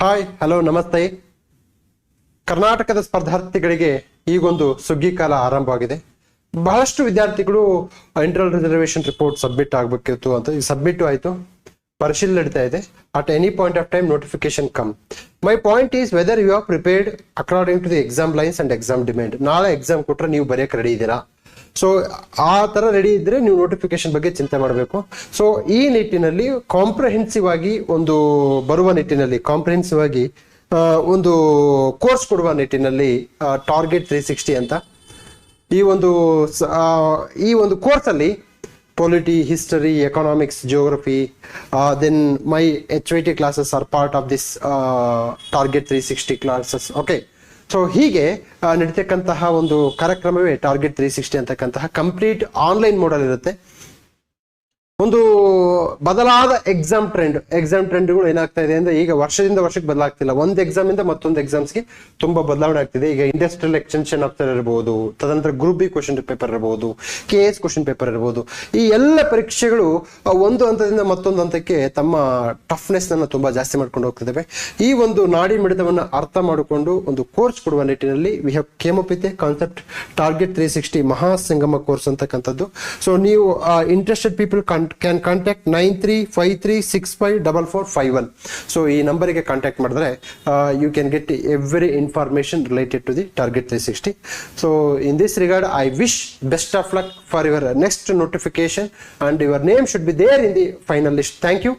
Hi hello ನಮಸ್ತೆ. ಕರ್ನಾಟಕದ ಸ್ಪರ್ಧಾರ್ಥಿಗಳಿಗೆ ಈಗೊಂದು ಸುಗ್ಗಿ ಕಾಲ ಆರಂಭವಾಗಿದೆ. ಬಹಳಷ್ಟು ವಿದ್ಯಾರ್ಥಿಗಳು ಇಂಟರ್ನಲ್ ರಿಸರ್ವೇಶನ್ ರಿಪೋರ್ಟ್ ಸಬ್ಮಿಟ್ ಆಗಬೇಕಿತ್ತು ಅಂತ ಸಬ್ಮಿಟ್ ಆಯಿತು, ಪರಿಶೀಲನೆ ನಡೀತಾ ಇದೆ. At any point of time notification come. My point is whether you are prepared according to the exam lines and exam demand. ನಾಳೆ ಎಕ್ಸಾಮ್ ಕೊಟ್ಟರೆ ನೀವು ಬರೆಯಕ್ಕೆ ರೆಡಿ ಇದ್ದೀರಾ? ಸೊ ಆ ಥರ ರೆಡಿ ಇದ್ರೆ ನೀವು ನೋಟಿಫಿಕೇಶನ್ ಬಗ್ಗೆ ಚಿಂತೆ ಮಾಡಬೇಕು. ಸೊ ಈ ನಿಟ್ಟಿನಲ್ಲಿ ಕಾಂಪ್ರಹೆನ್ಸಿವ್ ಆಗಿ ಒಂದು ಬರುವ ನಿಟ್ಟಿನಲ್ಲಿ ಕಾಂಪ್ರಹೆನ್ಸಿವ್ ಆಗಿ ಒಂದು ಕೋರ್ಸ್ ಕೊಡುವ ನಿಟ್ಟಿನಲ್ಲಿ ಟಾರ್ಗೆಟ್ 360 ಅಂತ ಈ ಒಂದು ಕೋರ್ಸ್ ಅಲ್ಲಿ polity, history, economics, geography, then my HYT classes are part of this target 360 classes. Okay, so ಹೀಗೆ ನಡೀತಕ್ಕಂತಹ ಒಂದು ಕಾರ್ಯಕ್ರಮವೇ ಟಾರ್ಗೆಟ್ 360 ಅಂತಕ್ಕಂತಹ ಕಂಪ್ಲೀಟ್ ಆನ್ಲೈನ್ ಮೋಡಲ್ ಇರುತ್ತೆ. ಒಂದು ಬದಲಾದ ಎಕ್ಸಾಮ್ ಟ್ರೆಂಡ್ಗಳು ಏನಾಗ್ತಾ ಇದೆ ಅಂದ್ರೆ ಈಗ ವರ್ಷದಿಂದ ವರ್ಷಕ್ಕೆ ಬದಲಾಗ್ತಿಲ್ಲ. ಒಂದು ಎಕ್ಸಾಮ್ ಇಂದ ಮತ್ತೊಂದು ಎಕ್ಸಾಮ್ಸ್ಗೆ ತುಂಬಾ ಬದಲಾವಣೆ ಆಗ್ತಿದೆ. ಈಗ ಇಂಡಸ್ಟ್ರಿಯಲ್ ಎಕ್ಸ್ಟೆನ್ಷನ್ ಆಫ್ಟರ್ ಇರಬಹುದು, ತದನಂತರ ಗ್ರೂಪ್ ಬಿ ಕ್ವಶನ್ ಪೇಪರ್ ಇರಬಹುದು, KS ಕ್ವಶನ್ ಪೇಪರ್ ಇರಬಹುದು. ಈ ಎಲ್ಲ ಪರೀಕ್ಷೆಗಳು ಒಂದು ಹಂತದಿಂದ ಮತ್ತೊಂದು ಹಂತಕ್ಕೆ ತಮ್ಮ ಟಫ್ನೆಸ್ ಅನ್ನು ತುಂಬಾ ಜಾಸ್ತಿ ಮಾಡ್ಕೊಂಡು ಹೋಗ್ತಿದ್ದಾವೆ. ಈ ಒಂದು ನಾಡಿ ಮಿಡಿತವನ್ನ ಅರ್ಥ ಮಾಡಿಕೊಂಡು ಒಂದು ಕೋರ್ಸ್ ಕೊಡುವ ನಿಟ್ಟಿನಲ್ಲಿ we have came up with a concept target 360 Mahasangama course ಅಂತಕ್ಕಂಥದ್ದು. ಸೊ ನೀವು interested people can contact 9353654451. So ಈ ನಂಬರಿಗೆ ಕಾಂಟ್ಯಾಕ್ಟ್ ಮಾಡಿದ್ರೆ you can get every information related to the target 360. So in this regard I wish best of luck for your next notification and your name should be there in the final list. Thank you.